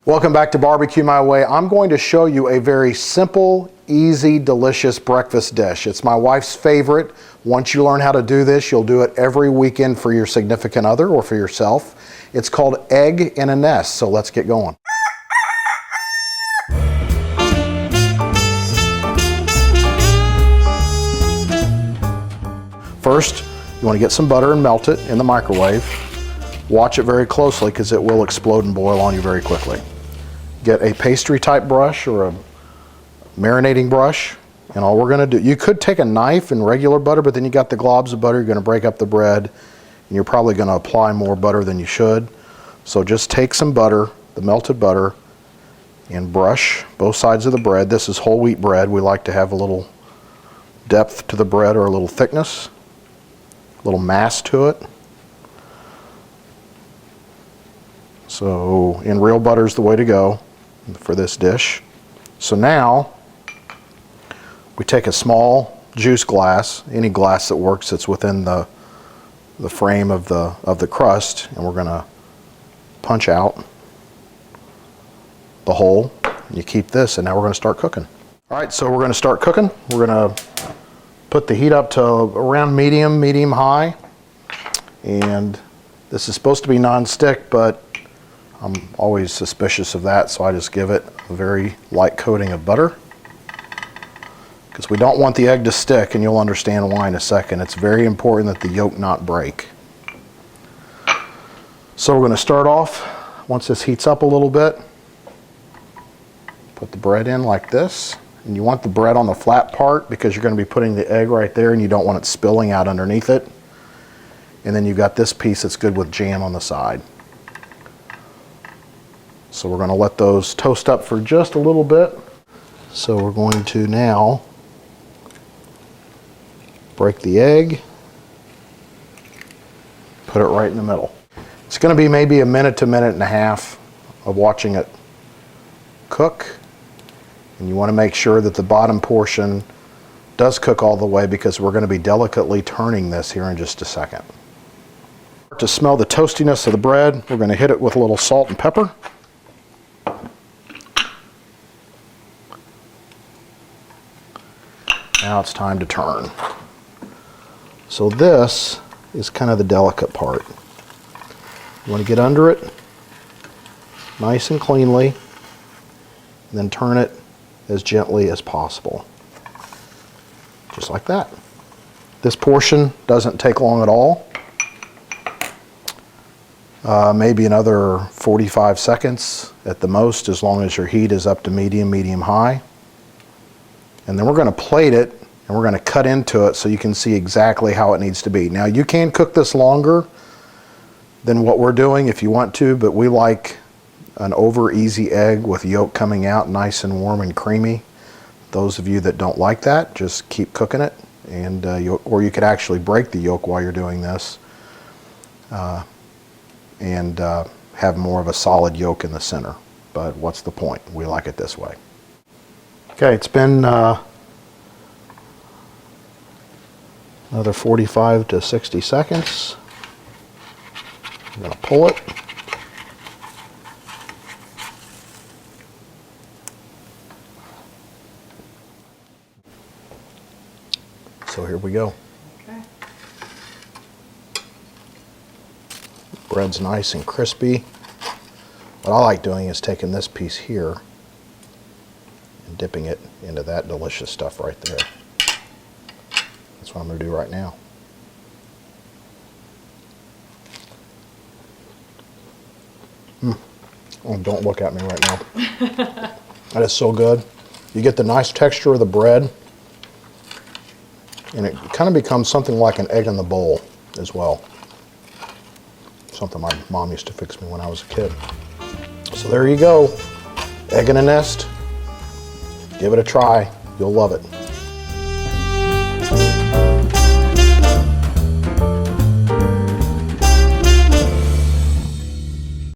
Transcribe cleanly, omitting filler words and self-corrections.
Welcome back to Barbecue My Way. I'm going to show you a very simple, easy, delicious breakfast dish. It's my wife's favorite. Once you learn how to do this, you'll do it every weekend for your significant other or for yourself. It's called egg in a nest, so let's get going. First, you want to get some butter and melt it in the microwave. Watch it very closely because it will explode and boil on you very quickly. Get a pastry type brush or a marinating brush, and all we're going to do, you could take a knife and regular butter, but then you got the globs of butter, you're going to break up the bread, and you're probably going to apply more butter than you should. So just take some butter, the melted butter, and brush both sides of the bread. This is whole wheat bread. We like to have a little depth to the bread or a little thickness, a little mass to it. So, and real butter is the way to go for this dish. So now we take a small juice glass, any glass that works that's within the frame of the crust, and we're going to punch out the hole. You keep this, and now we're going to start cooking. All right, so we're going to start cooking. We're going to put the heat up to around medium high, and this is supposed to be non-stick, but I'm always suspicious of that, so I just give it a very light coating of butter because we don't want the egg to stick, and you'll understand why in a second. It's very important that the yolk not break. So we're going to start off, once this heats up a little bit, put the bread in like this, and you want the bread on the flat part because you're going to be putting the egg right there and you don't want it spilling out underneath it. And then you've got this piece that's good with jam on the side. So we're going to let those toast up for just a little bit. So we're going to now break the egg, put it right in the middle. It's going to be maybe a minute to minute and a half of watching it cook. And you want to make sure that the bottom portion does cook all the way because we're going to be delicately turning this here in just a second. To smell the toastiness of the bread, we're going to hit it with a little salt and pepper. Now it's time to turn. So this is kind of the delicate part. You want to get under it nice and cleanly, and then turn it as gently as possible. Just like that. This portion doesn't take long at all. Maybe another 45 seconds at the most, as long as your heat is up to medium high. And then we're going to plate it, and we're going to cut into it so you can see exactly how it needs to be. Now you can cook this longer than what we're doing if you want to, but we like an over easy egg with yolk coming out nice and warm and creamy. Those of you that don't like that, just keep cooking it, and or you could actually break the yolk while you're doing this and have more of a solid yolk in the center. But what's the point? We like it this way. Okay, it's been another 45 to 60 seconds. I'm going to pull it. So here we go. Okay. Bread's nice and crispy. What I like doing is taking this piece here and dipping it into that delicious stuff right there. That's what I'm going to do right now. Oh, don't look at me right now. That is so good. You get the nice texture of the bread, and it kind of becomes something like an egg in the bowl as well. Something my mom used to fix me when I was a kid. So there you go. Egg in a nest. Give it a try. You'll love it.